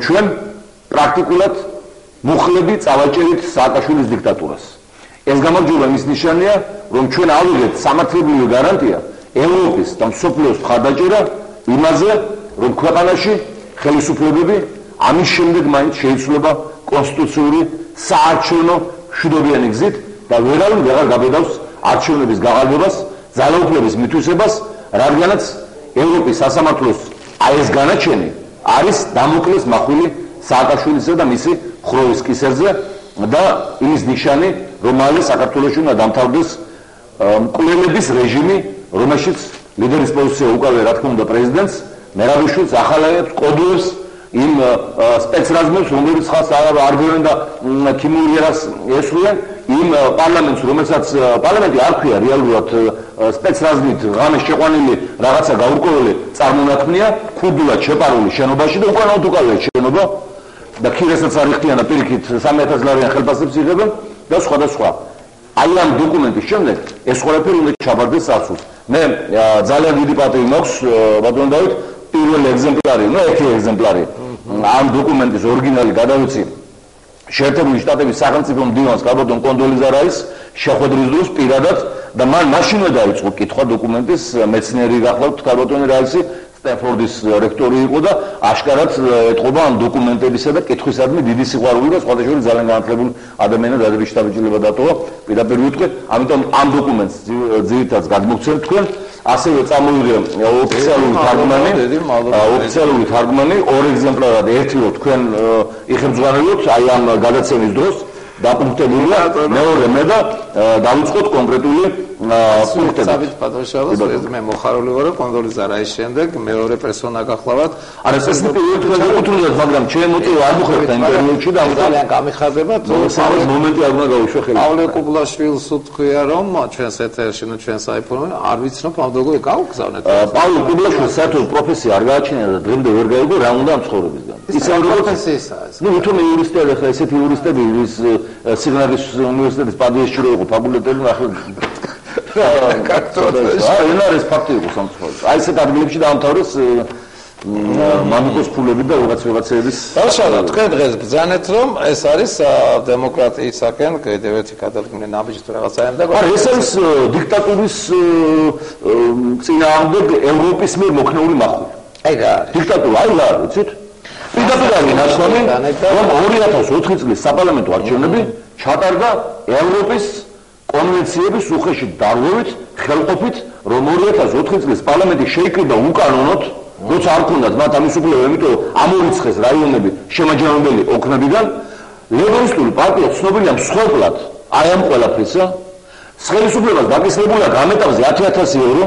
ჩვენ პრაქტიკულად მუხლები წავაჭერით სააკაშვილის დიქტატურას. ეს გამარჯვება მის ნიშანია, რომ ჩვენ ავიღეთ სამართლებრივი გარანტია ევროპის და მსოფლიოს მხარდაჭერა იმაზე, რომ ქვეყანაში ხელისუფლებები ამის შემდეგ მაინც შეიცვლება კონსტიტუციური საარჩევნო მშვიდობიანი გზით და ვერავინ ვეღარ გაბედავს არჩევნების გაყალბებას, ძალაუფლების მითვისებას, რადგანაც ევროპის სასამართლოს ეს განაჩენი არის დამოკლეს მახვილი სააკაშვილისა და მისი ხროვის კისერზე და იმის ნიშანი, რომ მალე საქართველოში უნდა დამთავრდეს მკვლელების რეჟიმი, რომელშიც ლიდერის პოზიცია უკავია, რა თქმა უნდა, პრეზიდენტს, მერაბიშვილს ახალაებს, კოდუებს იმ სპეცრაზმებს, რომელიც ხალხს არგებენ და ქიმიურიერას ესვლიან, იმ პარლამენტს, რომელსაც პარლამენტი არ ქვია რეალურად სპეცრაზმით ღამეს შეყვანილი რაღაცა გაურკვეველი წარმონაქმნია, ქურდულად შეპარული შენობაში და უკანონოდ უკავია შენობა და ქირესაც არ იხდიან პირიქით 3000 ლარიან ხელფასებს იღებენ და სხვა. აი ამ დოკუმენტის შემდეგ ეს ყველაფერი უნდა ჩაბარდეს საცურს. მე ძალიან დიდი პატივი მაქვს ბატონ დავით პირველი ეგზემპლარი, ერთი ეგზემპლარი ამ დოკუმენტის ორიგინალი გადავიცი შეერთებული შტატების სახელმწიფო მდივანს ბატონ კონდოლიზა რაის შეხვედრის დროს პირადად და მან მაშინვე დაიწყო კითხვა დოკუმენტის, მეცნიერი გახლავთ ბატონი რაისი სტენფორდის რექტორი იყო და აშკარად ეთყობა ამ დოკუმენტებისა და კითხვისადმი დიდი სიყვარული და სხვათა შორის ძალიან განათლებული ადამიანად ადრე შტაბ-ბიჭდილება დატოვა, პირდაპირ ვიტყვი, ამიტომ ამ დოკუმენტს ძირითადად გადმოგცემთ თქვენ, ასევე წამოიღე ოფიციალური თარგმანი, ორ ეგზემპლარად ერთი რო თქვენ იხებძღვანებოთ აი ამ გადაცემის დროს დაპუნქტებულია, მეორე მე და დავიწყოთ კონკრეტული პუნქტები. საბით პატროშალოს მე მოხარული ვარ კონდოლიზა რაის შემდეგ მეორე პერსონა გახლავთ. არა ეს პირველი უთულიათ, მაგრამ ჩემ მოტივი არ მოხერხდა იმ პერიოდში და ძალიან გამიხარდება ეს მომენტი არ უნდა გავუშვე ხელი. პავლე კუბლაშვილს უთქვია რომ ჩვენს ეთერში ჩვენ საიფორმო არ ვიცნობ ამ როგორ გავგზავნეთ. პავლე კუბლაშვილს საერთოდ პროფესია არ გააჩინა და დღემდე ვერ გაიგო რა უნდა ამ ცხოვრებისგან. ისე პროფესიაა ეს. ნუ თუმცა იურისტები ხა ესეთი იურისტები ის სიგნალის უნივერსიტეტის პადიეში რო იყო ფაკულტეტები ახლა ეს ფაქტი იყო სამწუხაროდ. აი ესეთ ადგილებში დაამთავრეს მამიკოს ფულები და ვიღაცების. ბავშვებო, თქვენ დღეს ბრძანეთ რომ ეს არის დემოკრატიისაკენ კიდევ ერთი გადადგმული ნაბიჯი თუ რაღაცა ამ და არა ეს არის დიქტატურის წინააღმდეგ ევროპის მიერ მოქნეული მახვილი. აი რა არის? დიქტატურა, აი რა არის, იცით? პირდაპირ ნაშრომი რომ 2004 წლის საპარლამენტო არჩევნები ჩატარდა ევროპის კონვენციების უხეში დარღვევით, ხელყოფით, რომ 2004 წლის პარლამენტი შეიკრიბა უკანონოდ, როცა არ ქონდათ მათ ამის უფლება, იმიტომ ამორიცხეს რაიონები შემაჯამებელი ოქნებიდან, ლეიბორისტული პარტია ცნობილია მსხვერპლად აი ამ ყველაფრისა, ხელისუფლებას დაკისრებულია გამეტავზე 10,000 евро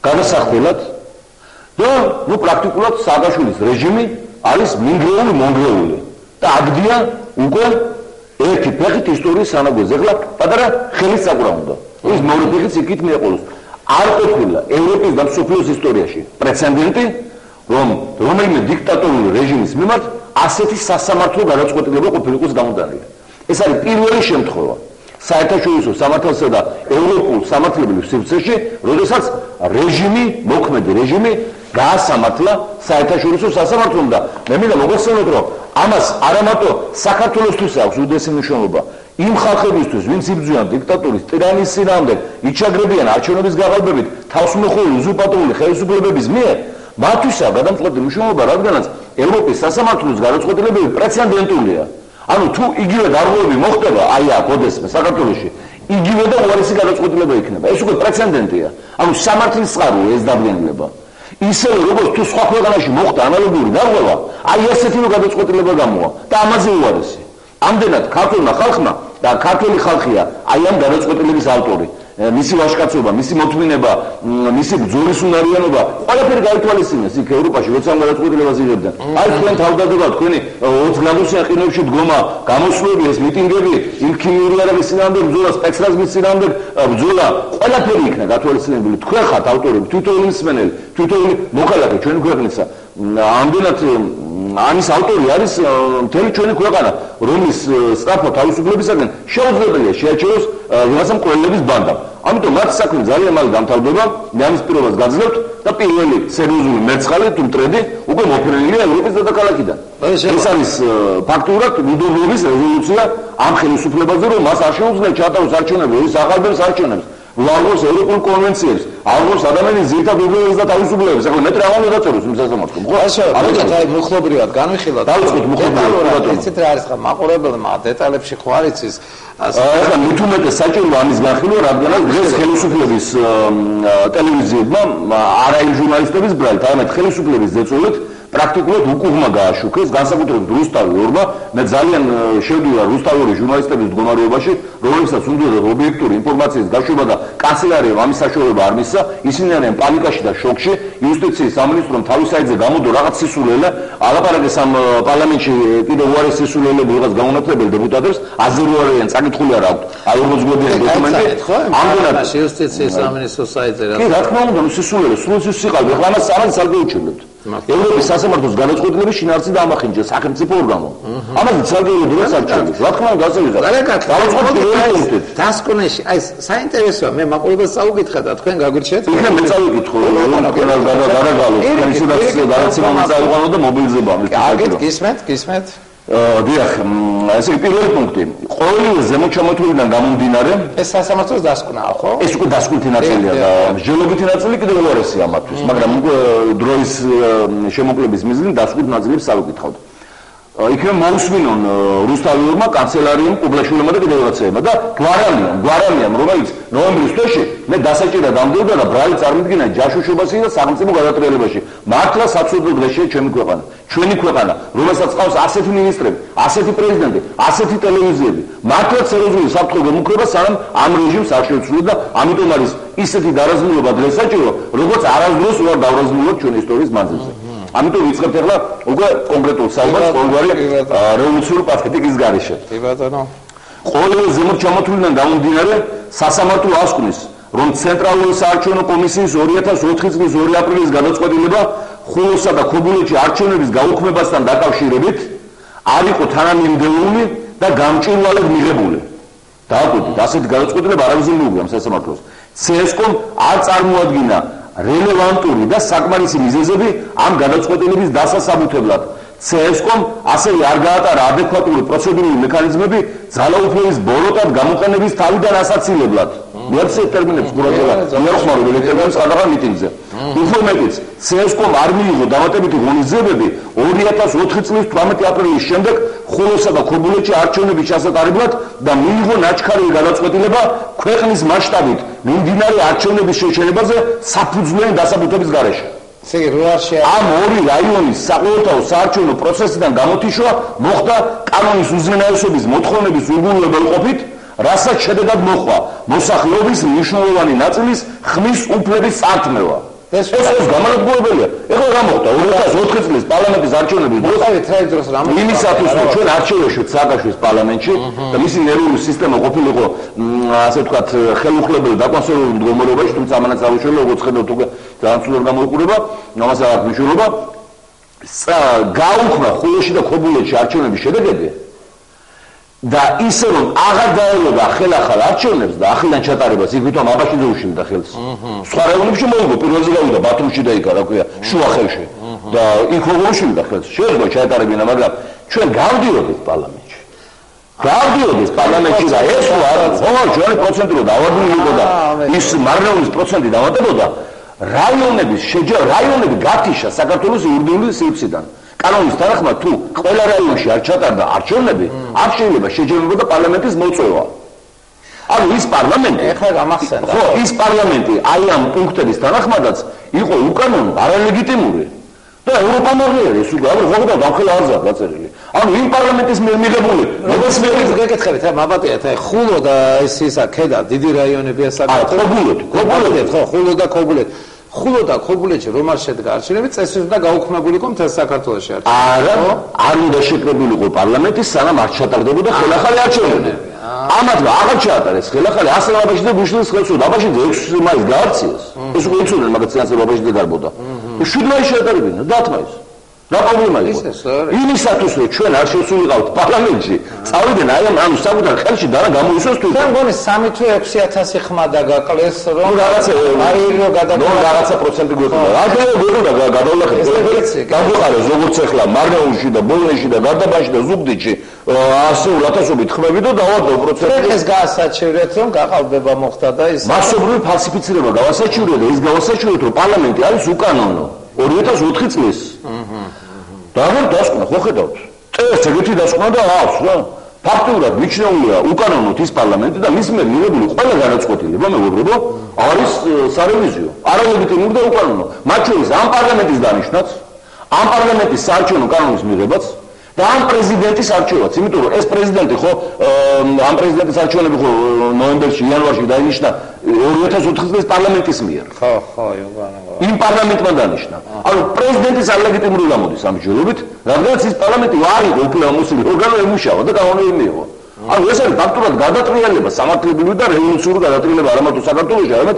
გადასახდელად და ნუ პრაქტიკულად სააკაშვილის რეჟიმი არის მონგრეული და აგდია უკვე ერთი ფეხით ისტორიის სანაგვეზე. ეხლა პატარა ხელის საკურა უნდა. ის მეორე ფეხიც იქით მიეყოლოს. არ ყოფილა ევროპის და მსოფლიოს ისტორიაში პრეცედენტი, რომ რომელიმე დიქტატორული რეჟიმის მიმართ ასეთი სასამართლო გადაწყვეტილება ყოფილიყოს გამოდანილი. ეს არის პირველი შემთხვევა საერთაშორისო სამართალსა და ევროპულ სამართლებრივ სივრცეში, როდესაც მოქმედი რეჟიმი გაასამართლა საერთაშორისო სასამართლომ და მე მინდა მოგახსენოთ, რომ ამას არა მარტო საქართველოსთვის აქვს უდიდესი მნიშვნელობა, იმ ხალხებისთვის, ვინც იბრძვიან დიქტატურის ტირანის წინააღმდეგ, იჩაგრებიან არჩევნების გაყალბებით, თავსმოხვეული უზურპატორული ხელისუფლებების მიერ, მათთვის აქვს გადამწყვეტი მნიშვნელობა, რადგანაც ევროპის სასამართლოს გადაწყვეტილებები პრეცედენტულია. ანუ თუ იგივე დარღვევები მოხდება, აი აქ ოდესმე საქართველოში, იგივე და უარესი გადაწყვეტილება იქნება. ეს უკვე პრეცედენტია. ანუ სამართლის წყაროა ეს დადგენილება. ისევე როგორც თუ სხვა ქვეყანაში მოხდა ანალოგიური დარღვევა, აი ესეთი გადაწყვეტილება გამოვა და ამაზე უარესი. ამდენად ქართულმა ხალხმა და ქართული ხალხია აი ამ გადაწყვეტილების ავტორი. მისი ვაჟკაცობა, მისი მოთმინება, მისი ბრძოლის უნარიანობა, ყველაფერი გაითვალისწინეს იქ ევროპაში, როცა ამ გადაწყვეტილებას იღებდნენ. აი თქვენ თავდადება, თქვენი 20 გრადუსიან ყინულებში დგომა, გამოსვლები, ეს მიტინგები, იმ ქიმიურიერების წინააღმდეგ ბრძოლა, სპეცრაზმის წინააღმდეგ ბრძოლა, ყველაფერი იქნა გათვალისწინებული. თქვენ ხართ ავტორები, თვითონული მსმენელი, თვითონული მოქალაქე ჩვენი ქვეყნისა. ამდენად ამის ავტორი არის მთელი ჩვენი ქვეყანა, რომლის სწრაფო თავისუფლებისაგან შეუძლებელია შეაჩეროს ვიღაცა მკვლელების ბანდამ. ამიტომ მათ საქმე ძალიან მალე დამთავრდება, ამის პირობას გაძლევთ და პირველი სერიოზული მერცხალი თუ მტრედი უკვე მოფრენილია ევროპის დედაქალაქიდან. ეს არის ფაქტურად მუდმივობის რეზოლუცია ამ ხელისუფლებაზე, რომ მას არ შეუძლია ჩატაროს არჩევნები, ის აღარბებს არჩევნებს. ლაგოს ევროპულ კონვენციებს, აღოს ადამიანის ძირითად უფლებებს და თავისუფლებებს. ახლა მეტრი აღარ უნდა დაწეროს იმ სასამართლომ, ხო? ამიტომ აი მუხლობრივად განვიხილოთ. დავიწყოთ მუხლობრივად. ესეთ რა არის ხა მაყურებელმა დეტალებში ხო არ იცის. ახლა მithumetes საჭირო ამის განხილვა, რადგანაც დღეს ხელისუფლების ტელევიზიებმა არა იმ ჟურნალისტების ბრალით, არამედ ხელისუფლების ზეწოლით პრაქტიკულად უკუღმა გააშუქეს, განსაკუთრებით რუსთავი ორმა, მე ძალიან შევდივარ რუსთავის ჟურნალისტების მდგომარეობაში, რომლებსაც უნდოდა ობიექტური ინფორმაციის გაშვება და კანცელარიამ ამის საშუალება არ მისცა, ისინი არიან პანიკაში და შოკში, იუსტიციის სამინისტრომ თავის საიტზე გამოდო რაღაც სისულელე, ალაპარაკეს ამ პარლამენტში კიდევ უარეს სისულელები ვიღაც გაუნათლებელ დეპუტატებს, აზერი არიან, წაკითხული არ აქვთ. აი 40 გვერდიანი დოკუმენტი. ამდენად იუსტიციის სამინისტროს საიტზე რა. კი, რა თქმა უნდა, სისულელე, სულ სისიყალბე, ახლა ამას არც არ გეუჩერდებთ. ევროპის სასამართლოს განაცხადების შინაარსი დაამახინჯა სახელმწიფო ორგანო. ამაზე ძალიან დროსაც არჩევს. რა თქმა უნდა, გასაგებია. დასკვნეში, აი საინტერესოა, მე მაყურებელს წაუკითხა და თქვენ გაგვირჩიეთ. იქნებ მე წავიკითხო, რომ გადაგალო, კონსულტაცია გადაცემა წაიყვანო და მობილიზება. კარგით, გისმენთ. დიახ, ესე პირველი პუნქტი. ყოველი ზემოჩამოთვლიდან გამომდინარე, ეს სასამართლოს დასკვნაა, ხო? ეს უკვე დასკვნითი ნაწილია და მსჯელობითი ნაწილი კიდევ უარესია ამათთვის, მაგრამ უკვე დროის შემოკლების მიზნით დასკვნით ნაწილებს წავიკითხავთ. იქნებ მოусმინონ რუსთავიურმა კანცელარიამ კუბლაშვილმა და კიდევ რაღაცეებმა და გვარანიამ, რომელიც ნოემბრის თვეში მე დასაჭირად ამდევდა და ბრალი წარმოდგინა ჯაშუშობასა და სახელმწიფო გადატრიალებაში. მართლა საცოდო დღეშია ჩვენი ქვეყანა, რომელსაც ყავს ასეთი მინისტრები, ასეთი პრეზიდენტი, ასეთი ტელევიზიები. მართლა სერიოზული საფრთხე გემუქრება, სანამ ამ რეჟიმს არ შევცვლით და ამიტომ არის ისეთი დარაზმულობა დღეს საჭირო, როგორც არასდროს უარ დავრაზმულობ ჩვენი ისტორიის მანძილზე. ამიტომ ვიწყებთ ახლა უკვე კონკრეტულ საუბარს ყოველგვარი რევოლუციური პათეტიკის გარეშე. კი ბატონო. ყოველი ზემოჩამოთვლიდან გამომდინარე სასამართლო ასკვნის, რომ ცენტრალური საარჩევნო კომისიის 2004 წლის 2 აპრილის გადაწყვეტილება ხულოსა და ქობულეთში არჩევნების გაუქმებასთან დაკავშირებით არ იყო თანამიმდევრული და გამჭვირვალედ მიღებული. დააკვირდით, ასეთი გადაწყვეტილება არავის მიუღია სასამართლოს. CSCOM არ წარმოადგინა რელევანტური და საკმარისი მიზეზები ამ გადაწყვეტილების დასასაბუთებლად. CSCOM ასევე არ გაატარა ადეკვატური პროცედურული მექანიზმები ძალაუფლების ბოროტად გამოყენების თავიდან ასაცილებლად. მეცე ტერმინებს ყურადღება მიახმარო ელექტრონულ სანდაღა მიტინგზე. უფრო მეტიც, CSCOM არ მიიღო დამატებითი ღონისძიებები 2004 წლის 18 აპრილის შემდეგ ხულოსა და ქობულეთში არჩევნების ჩასატარებლად და მიიღო ნაჩქარევი გადაწყვეტილება ქვეყნის მასშტაბით მიმდინარე არჩევნების შეჩერებაზე საფუძვლიანი დასაბუთების გარეშე. ამ ორი რაიონის საყოველთაო საარჩევნო პროცესიდან გამოთიშვა მოხდა კანონის უზენაესობის მოთხოვნების უგულებელყოფით, რასაც შედეგად მოჰყვა მოსახლეობის მნიშვნელოვანი ნაწილის ხმის უფლების წართმევა. ეს გამარჯვებელია. ეხლა რა მოხდა 2004 წლის პარლამენტის არჩევნების დროს იმისათვის რომ ჩვენ არჩევებშივით სააკაშვილის პარლამენტში და მისი ნერვული სისტემა ყოფილიყო ასე ვთქვათ ხელუხლებელი დაკონსერვებული მდგომარეობაში, თუმცა ამანაც არ უშველო, როგორც ხედავთ უკვე ძალიან სულად გამოიყურება, ამას არ აქვს მნიშვნელობა. გაუქმნა ხულოში და ქობულეთში არჩევნების შედეგები და ისე რომ აღარ დაელოდა ხელახალ არჩევნებს და ახალან ჩატარებას, იქ ვითომ აბაშიძე უშლიდა ხელს. სხვა რაიონებში მოიგო, პირველზე გავიდა ბათუმში და იქ რა ქვია, შუახევში და იქ როგორ უშლიდა ხელს. შეიძლება ჩაეტარებინა, მაგრამ ჩვენ გავდიოდით პარლამენტში. გავდიოდით პარლამენტში და ეს რა ჩვენი პროცენტი რო დავადული იყო და ის მარნეულის პროცენტი დავატებოდა, რაიონები გათიშა საქართველოს იურიდიული სივრციდან. კანონის თანახმად თუ ყველა რაიონში არ ჩატარდა არჩევნები, არ შეიძლება შეჯერებოდა პარლამენტის მოწვევა. ანუ ის პარლამენტი, ეხლა გამახსენდა. ხო, ის პარლამენტი აი ამ პუნქტების თანახმადაც იყო უკანონო, არალეგიტიმური. და ევროპამ აღიარეს უკვე, ანუ ხოდა დამხელა არზა დაწერილი. ანუ იმ პარლამენტის მიღებული, როგორც მე გეკითხებით, რა მაბატიათ, აი ხულო და ეს ისა ქედა, დიდი რაიონებია საქართველოს. ქობულეთი, ხო, ხულო და ქობულეთი. ხულო და ქობულეთში რომ არ შედგა არჩევნები, წესით უნდა გაუქმებული იყო მთელ საქართველოში არჩევნები. არ უნდა შეკრებულიყო პარლამენტის, სანამ არ ჩატარდებოდა ხელახალი არჩევნები. ამათმა აღარ ჩაატარეს ხელახალი, ასე აბაშიძე გუშლის ხელს უდო, აბაშიძე 6 მაისს გაარციეს. ეს უკვე იცოდნენ, მაგრამ ცენასე აბაშიძე გარბოდა. 7 მაისს შეატარებინა, 10 მაისს. რა პრობლემა იყო? იმისათვის რომ ჩვენ არ შევსულიყავთ პარლამენტში, წავიდნენ აი ამ საკუთარ ხელში და რა გამოისვეს თუ თან გონი 3 თუ 6000 ხმა დაგაკლეს რომ რაღაცა რაღაცა პროცენტი გვექნება. რა გვექნება გადავლახეთ. გაგვიყარეს როგორც ახლა მარნეულში და ბოლნეში და გარდაბანში და ზუგდიდში 100 ათასობით ხმები და დავადო პროცენტი. ეს გაასაჩივრეთ რომ გაყალბება მოხდა და ის მასობრივი ფალსიფიცირება გავასაჩივრეთ და ის გავასაჩივრეთ რომ პარლამენტი არის უკანონო 2004 წლის. და აღარ დასკვნა, ხო ხედავთ? წეს ეგეთი დასკვნა და აქვს რა. ფაქტურად მიჩნეულია უკანონოდ ის პარლამენტი და მის მიერ მიღებული ყველა განაცხადება, მეგობრებო, არის სარევიზიო. არალეგიტიმური და უკანონო. მათ შორის ამ პარლამენტის დანიშვნაც, ამ პარლამენტის საარჩევნო კანონის მიღებაც და ამ პრეზიდენტის არჩევაც, იმიტომ რომ ეს პრეზიდენტი ხო ამ პრეზიდენტის არჩევნები ხო ნოემბერში, იანვარში დაინიშნა 2004 წლის პარლამენტის მიერ. ხო, იგივე. იმ პარლამენტმა დანიშნა. ანუ პრეზიდენტის არალეგიტიმური გამოდის ამჯერობით, რადგანაც ის პარლამენტი არ იყო უფლებამოსილი ორგანო ემუშავა და კანონები მიიღო. ანუ ეს არის ფაქტურად გადატრიალება, სამართლებრივი და რევოლუციური გადატრიალება არა მარტო საქართველოში, არამედ